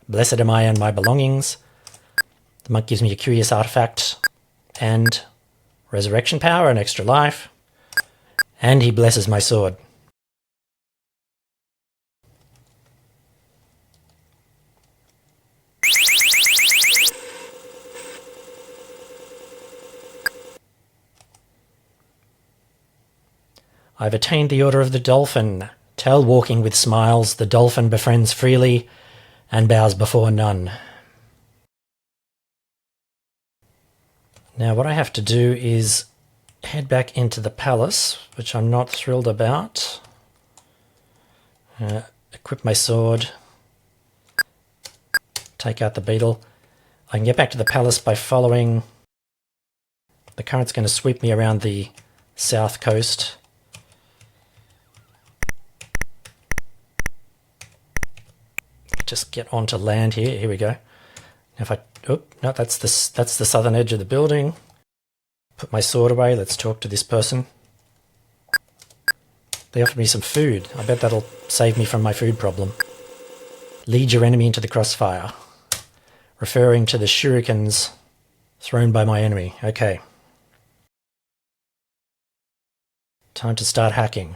Blessed am I and my belongings. The monk gives me a curious artifact and resurrection power and extra life. And he blesses my sword. I've attained the Order of the Dolphin. Tell walking with smiles, the dolphin befriends freely and bows before none. Now what I have to do is head back into the palace, which I'm not thrilled about. Equip my sword. Take out the beetle. I can get back to the palace by following... The current's going to sweep me around the south coast. Just get onto land here. Here we go. If I... Oh, no, that's the southern edge of the building. Put my sword away. Let's talk to this person. They offered me some food. I bet that'll save me from my food problem. Lead your enemy into the crossfire. Referring to the shurikens thrown by my enemy. Okay. Time to start hacking.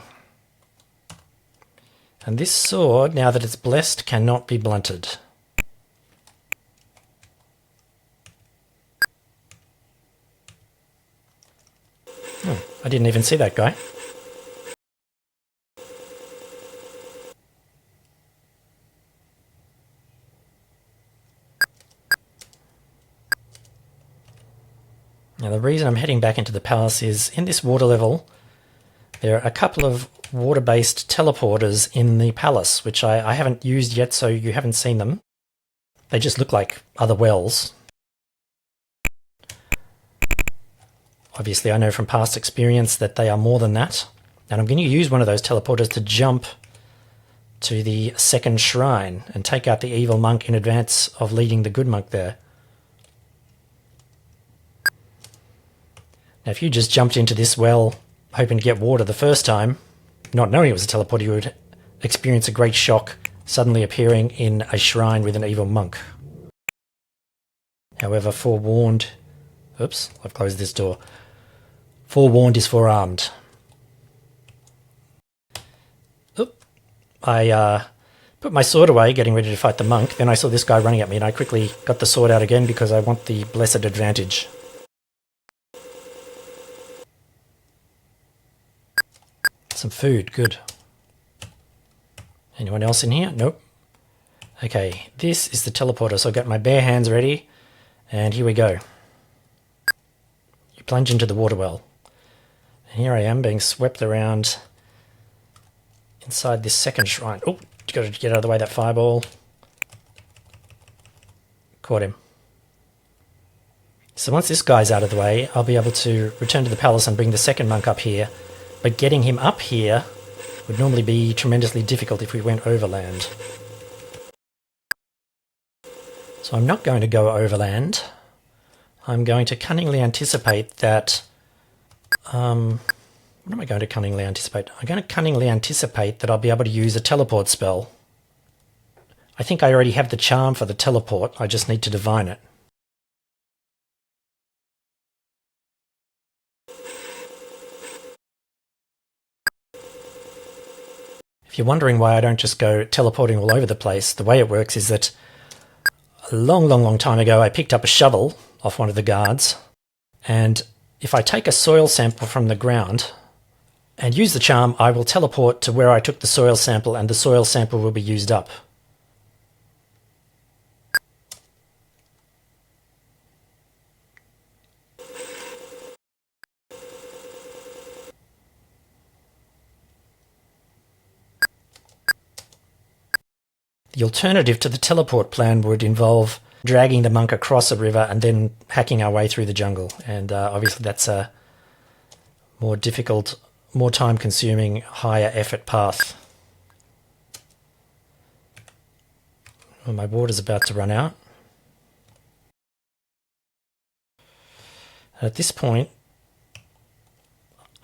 And this sword, now that it's blessed, cannot be blunted. Oh, I didn't even see that guy. Now the reason I'm heading back into the palace is in this water level there are a couple of water-based teleporters in the palace which I haven't used yet, so you haven't seen them. They just look like other wells. Obviously I know from past experience that they are more than that, and I'm going to use one of those teleporters to jump to the second shrine and take out the evil monk in advance of leading the good monk there. Now if you just jumped into this well hoping to get water the first time, not knowing it was a teleporter, you would experience a great shock suddenly appearing in a shrine with an evil monk. However, forewarned... Oops, I've closed this door. Forewarned is forearmed. Oop. I put my sword away, getting ready to fight the monk. Then I saw this guy running at me and I quickly got the sword out again because I want the blessed advantage. Some food, good. Anyone else in here? Nope. Okay, this is the teleporter, so I've got my bare hands ready, and here we go. You plunge into the water well. And here I am being swept around inside this second shrine. Oh, you got to get out of the way of that fireball. Caught him. So once this guy's out of the way, I'll be able to return to the palace and bring the second monk up here. But getting him up here would normally be tremendously difficult if we went overland. So I'm not going to go overland. I'm going to cunningly anticipate that... what am I going to cunningly anticipate? I'm going to cunningly anticipate that I'll be able to use a teleport spell. I think I already have the charm for the teleport, I just need to divine it. If you're wondering why I don't just go teleporting all over the place, the way it works is that a long time ago I picked up a shovel off one of the guards, and if I take a soil sample from the ground and use the charm, I will teleport to where I took the soil sample and the soil sample will be used up. The alternative to the teleport plan would involve dragging the monk across a river and then hacking our way through the jungle. And obviously that's a more difficult, more time-consuming, higher effort path. Well, my water's about to run out. At this point,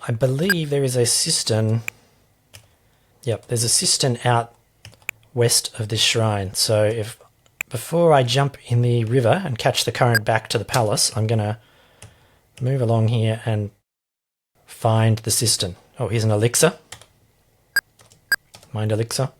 I believe there is a cistern. Yep, there's a cistern out west of this shrine. So if before I jump in the river and catch the current back to the palace, I'm going to move along here and find the cistern. Oh, here's an elixir. Mind elixir.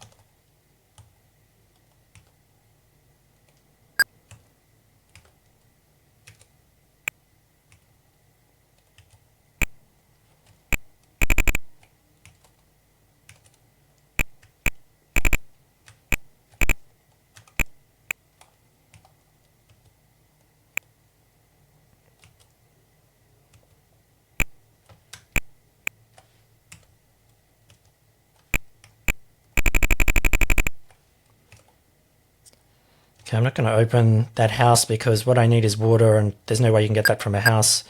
Okay, I'm not going to open that house because what I need is water and there's no way you can get that from a house.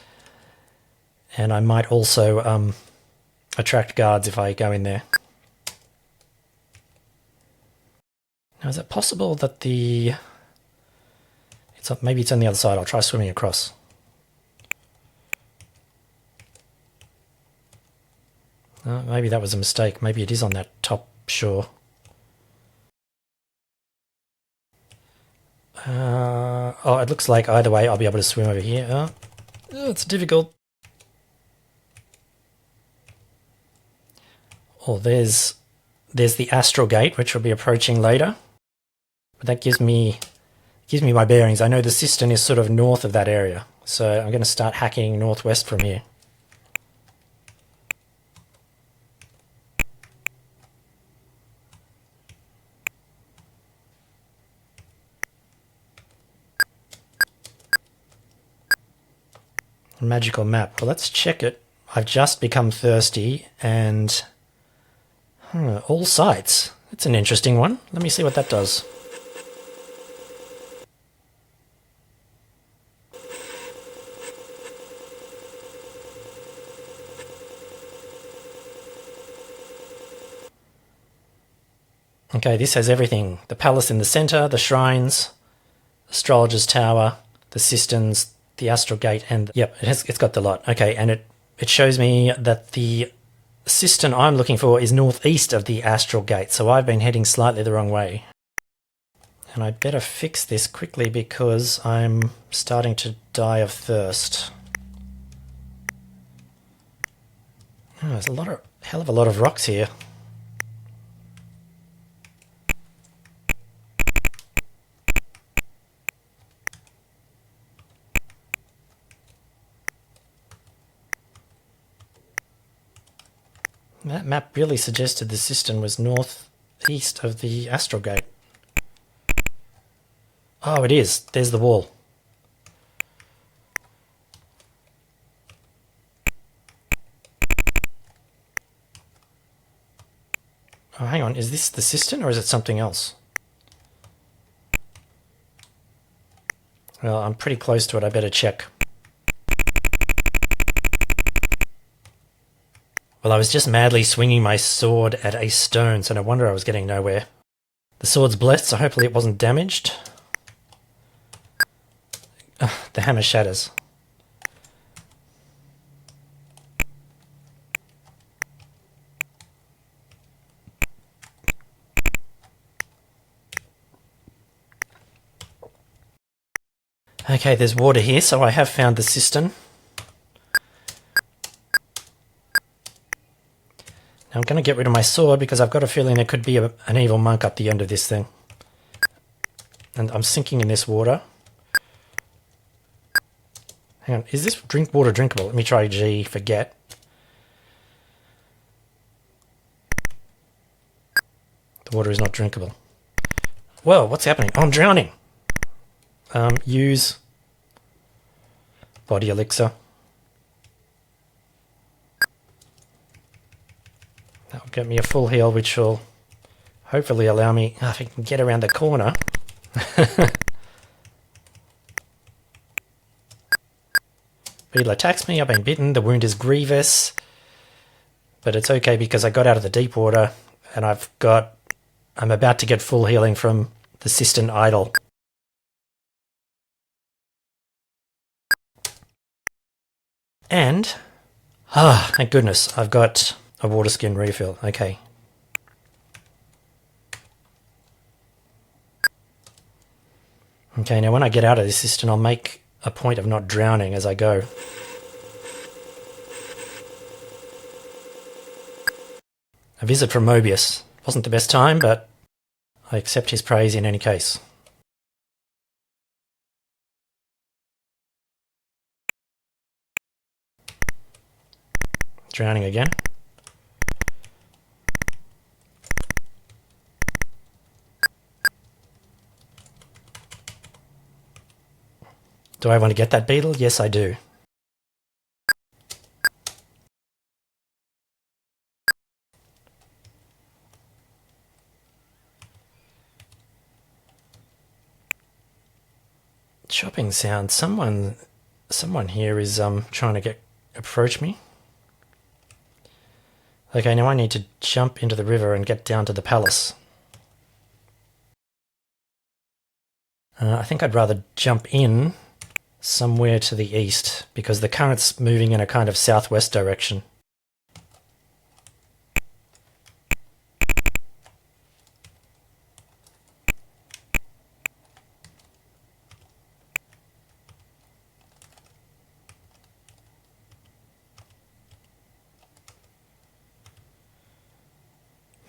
And I might also attract guards if I go in there. Now, is it possible that the... maybe it's on the other side. I'll try swimming across. Maybe that was a mistake. Maybe it is on that top shore. Oh, it looks like either way I'll be able to swim over here. Oh, it's difficult. Oh, there's the Astral Gate, which we'll be approaching later. But that gives me my bearings. I know the cistern is sort of north of that area, so I'm going to start hacking northwest from here. Magical map. Well, let's check it. I've just become thirsty and all sights. It's an interesting one. Let me see what that does. Okay, this has everything. The palace in the centre, the shrines, Astrologer's Tower, the cisterns, the Astral Gate, and yep, it's got the lot. Okay, and it shows me that the cistern I'm looking for is northeast of the Astral Gate, so I've been heading slightly the wrong way. And I'd better fix this quickly because I'm starting to die of thirst. Oh, there's a hell of a lot of rocks here. That map really suggested the cistern was northeast of the Astral Gate. Oh, it is. There's the wall. Oh, hang on. Is this the cistern or is it something else? Well, I'm pretty close to it. I better check. Well, I was just madly swinging my sword at a stone, so no wonder I was getting nowhere. The sword's blessed, so hopefully it wasn't damaged. The hammer shatters. Okay, there's water here, so I have found the cistern. Now I'm going to get rid of my sword because I've got a feeling there could be an evil monk up the end of this thing. And I'm sinking in this water. Hang on, is this water drinkable? Let me try G for get. The water is not drinkable. Whoa, what's happening? Oh, I'm drowning. Use body elixir. That'll get me a full heal, which will hopefully allow me, if I can get around the corner. Beetle attacks me, I've been bitten, the wound is grievous. But it's okay because I got out of the deep water and I'm about to get full healing from the cistern idol. And, thank goodness, I've got a water skin refill. Okay. Okay, now when I get out of this cistern, I'll make a point of not drowning as I go. A visit from Moebius. Wasn't the best time, but I accept his praise in any case. Drowning again. Do I want to get that beetle? Yes, I do. Chopping sound. Someone here is trying to approach me. Okay, now I need to jump into the river and get down to the palace. I think I'd rather jump in somewhere to the east because the current's moving in a kind of southwest direction.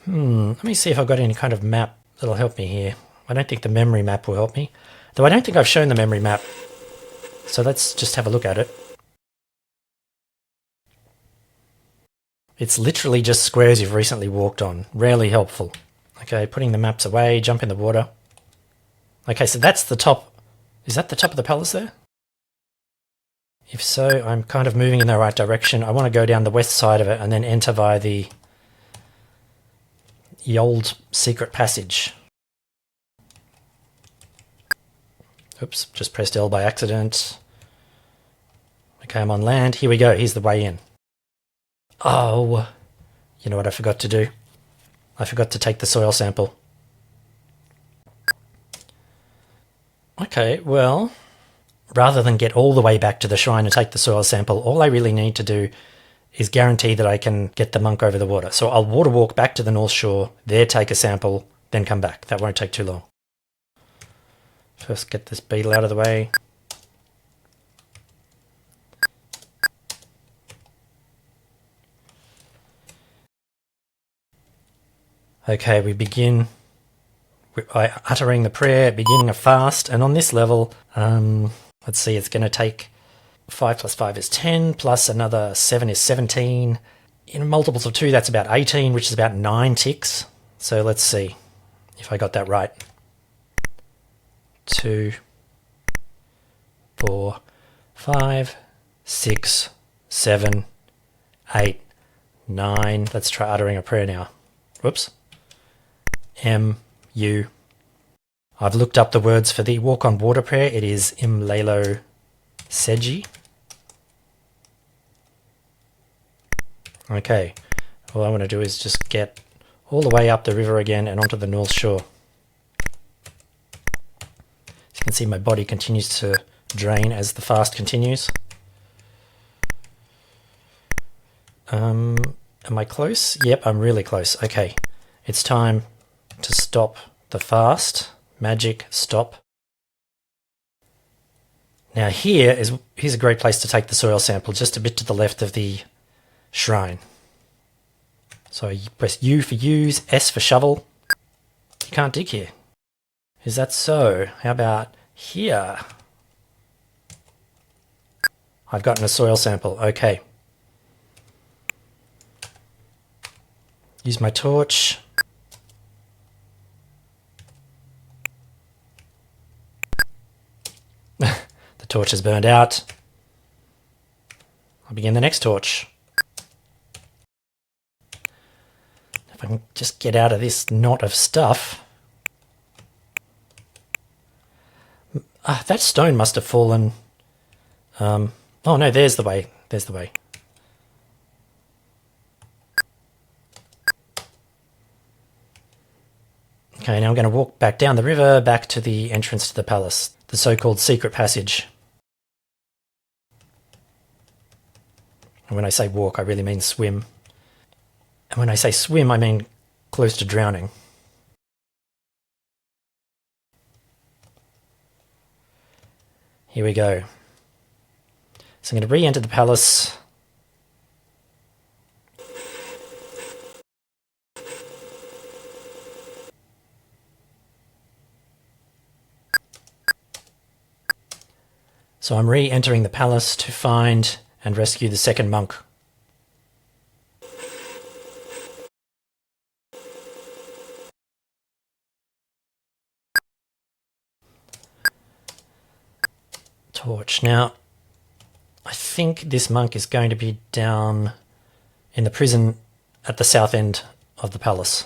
Let me see if I've got any kind of map that'll help me here. I don't think the memory map will help me. Though I don't think I've shown the memory map. So let's just have a look at it. It's literally just squares you've recently walked on. Rarely helpful. Okay, putting the maps away, jump in the water. Okay, so that's the top. Is that the top of the palace there? If so, I'm kind of moving in the right direction. I want to go down the west side of it and then enter via the old secret passage. Oops, just pressed L by accident. Okay, I'm on land. Here we go. Here's the way in. Oh, you know what I forgot to do? I forgot to take the soil sample. Okay, well, rather than get all the way back to the shrine and take the soil sample, all I really need to do is guarantee that I can get the monk over the water. So I'll water walk back to the North Shore, there take a sample, then come back. That won't take too long. First get this beetle out of the way. Okay, we begin by uttering the prayer, beginning a fast, and on this level, let's see, it's going to take 5 plus 5 is 10, plus another 7 is 17. In multiples of 2, that's about 18, which is about 9 ticks. So let's see if I got that right. 2, 4, 5, 6, 7, 8, 9. Let's try uttering a prayer now. Whoops. M-U. I've looked up the words for the walk on water prayer. It is Imlelo Seji. Okay, all I want to do is just get all the way up the river again and onto the North Shore. As you can see, my body continues to drain as the fast continues. Am I close? Yep, I'm really close. Okay, it's time to stop the fast. Magic, stop. Now here's a great place to take the soil sample, just a bit to the left of the shrine. So you press U for use, S for shovel. You can't dig here. Is that so? How about here? I've gotten a soil sample. Okay. Use my torch. The torch has burned out. I'll begin the next torch. If I can just get out of this knot of stuff. That stone must have fallen. Oh no, there's the way. There's the way. Okay, now I'm going to walk back down the river, back to the entrance to the palace, the so-called secret passage. And when I say walk, I really mean swim. And when I say swim, I mean close to drowning. Here we go. So I'm going to re-enter the palace. So I'm re-entering the palace to find and rescue the second monk. Torch. Now, I think this monk is going to be down in the prison at the south end of the palace.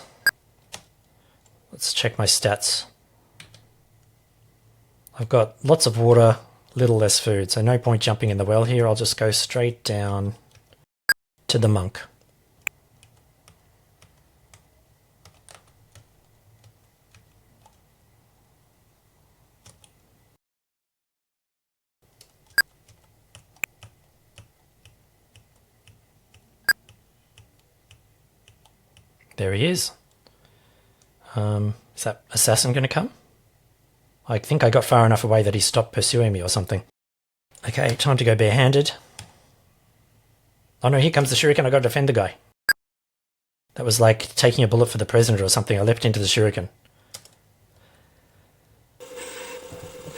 Let's check my stats. I've got lots of water, little less food, so no point jumping in the well here. I'll just go straight down to the monk. There he is. Is that assassin going to come? I think I got far enough away that he stopped pursuing me or something. Okay, time to go barehanded. Oh no, here comes the Shuriken. I got to defend the guy. That was like taking a bullet for the president or something. I leapt into the Shuriken.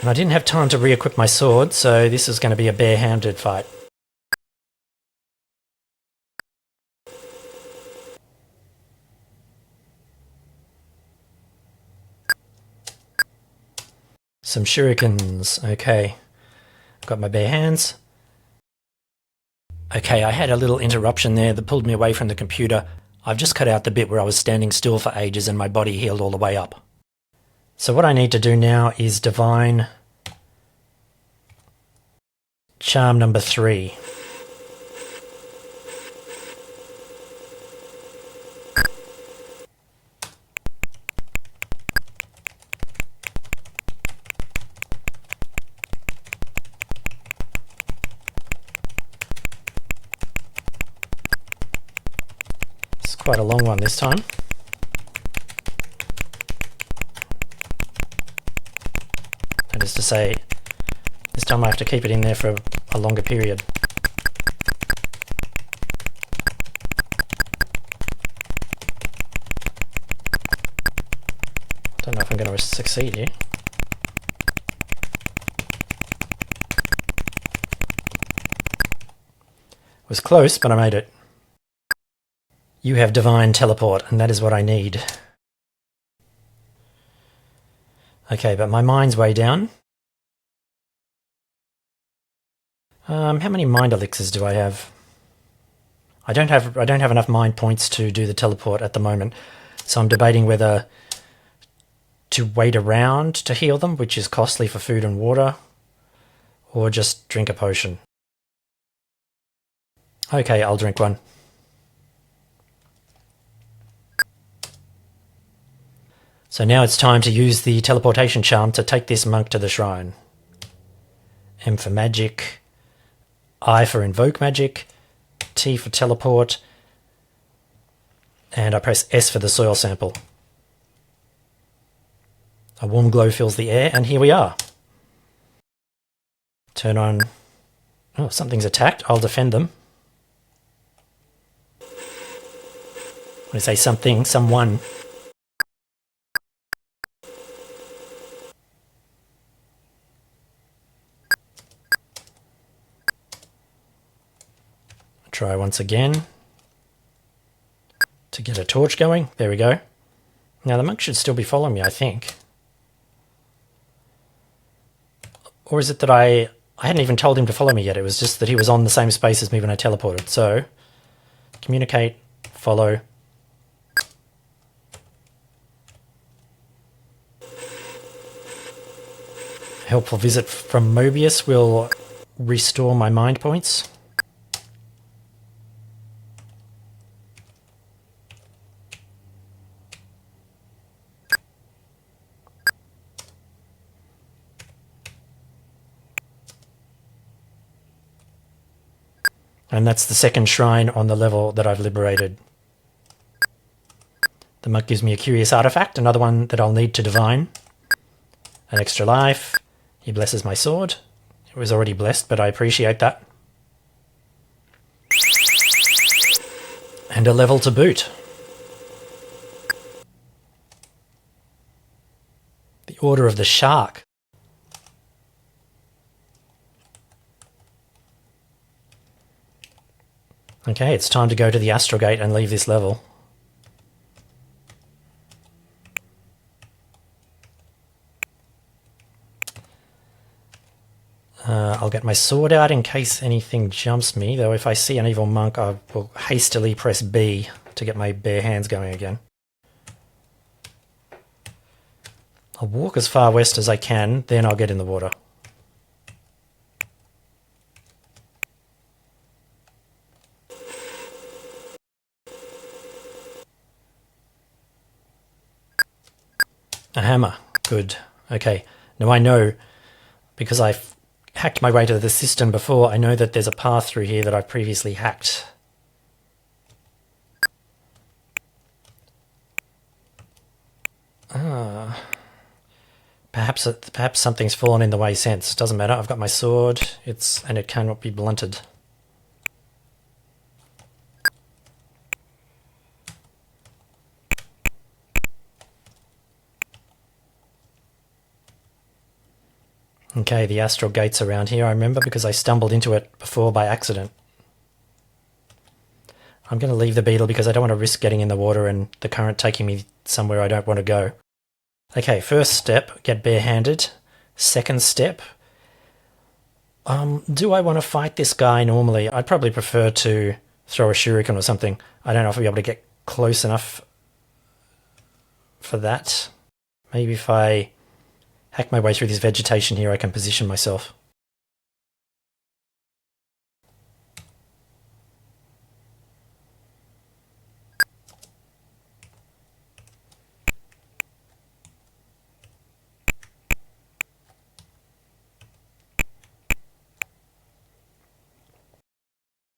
And I didn't have time to re-equip my sword, so this is going to be a bare-handed fight. Some shurikens. Okay. Got my bare hands. Okay, I had a little interruption there that pulled me away from the computer. I've just cut out the bit where I was standing still for ages and my body healed all the way up. So what I need to do now is divine charm number 3. It's quite a long one this time. That is to say, this time I have to keep it in there for a longer period. Don't know if I'm going to succeed here. It was close, but I made it. You have divine teleport, and that is what I need. Okay, but my mind's way down. How many mind elixirs do I have? I don't have enough mind points to do the teleport at the moment, so I'm debating whether to wait around to heal them, which is costly for food and water, or just drink a potion. Okay, I'll drink one. So now it's time to use the teleportation charm to take this monk to the shrine. M for magic, I for invoke magic, T for teleport, and I press S for the soil sample. A warm glow fills the air, and here we are. Turn on... Oh, something's attacked. I'll defend them. When I say something, someone... Try once again to get a torch going. There we go. Now the monk should still be following me, I think. Or is it that I hadn't even told him to follow me yet? It was just that he was on the same space as me when I teleported. So, communicate, follow. A helpful visit from Moebius will restore my mind points. And that's the second shrine on the level that I've liberated. The monk gives me a curious artifact, another one that I'll need to divine. An extra life. He blesses my sword. It was already blessed, but I appreciate that. And a level to boot. The Order of the Shark. Okay, it's time to go to the Astral Gate and leave this level. I'll get my sword out in case anything jumps me, though if I see an evil monk I will hastily press B to get my bare hands going again. I'll walk as far west as I can, then I'll get in the water. A hammer. Good. Okay. Now I know, because I've hacked my way to the cistern before, I know that there's a path through here that I've previously hacked. Perhaps something's fallen in the way since. Doesn't matter. I've got my sword. And it cannot be blunted. Okay, the astral gate's around here, I remember, because I stumbled into it before by accident. I'm going to leave the beetle because I don't want to risk getting in the water and the current taking me somewhere I don't want to go. Okay, first step, get barehanded. Second step, do I want to fight this guy normally? I'd probably prefer to throw a shuriken or something. I don't know if I'll be able to get close enough for that. Maybe if I hack my way through this vegetation here, I can position myself.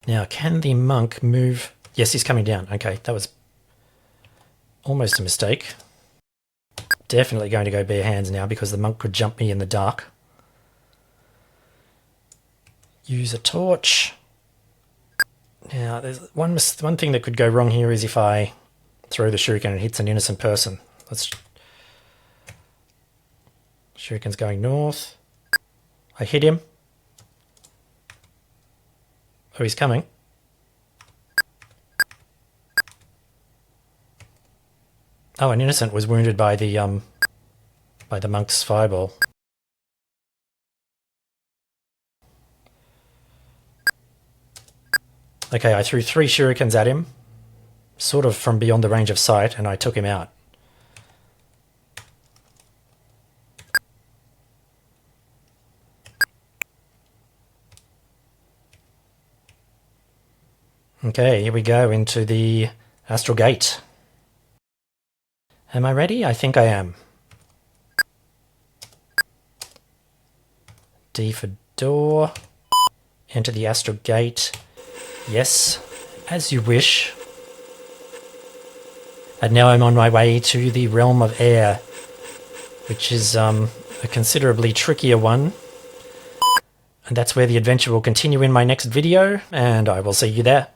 Now, can the monk move? Yes, he's coming down. Okay, that was almost a mistake. Definitely going to go bare hands now because the monk could jump me in the dark. Use a torch. Now, there's one thing that could go wrong here is if I throw the shuriken and it hits an innocent person. Shuriken's going north. I hit him. Oh, he's coming. Oh, an innocent was wounded by the monk's fireball. Okay, I threw 3 shurikens at him, sort of from beyond the range of sight, and I took him out. Okay, here we go into the astral gate. Am I ready? I think I am. D for door. Enter the astral gate. Yes, as you wish. And now I'm on my way to the realm of air, which is a considerably trickier one. And that's where the adventure will continue in my next video, and I will see you there.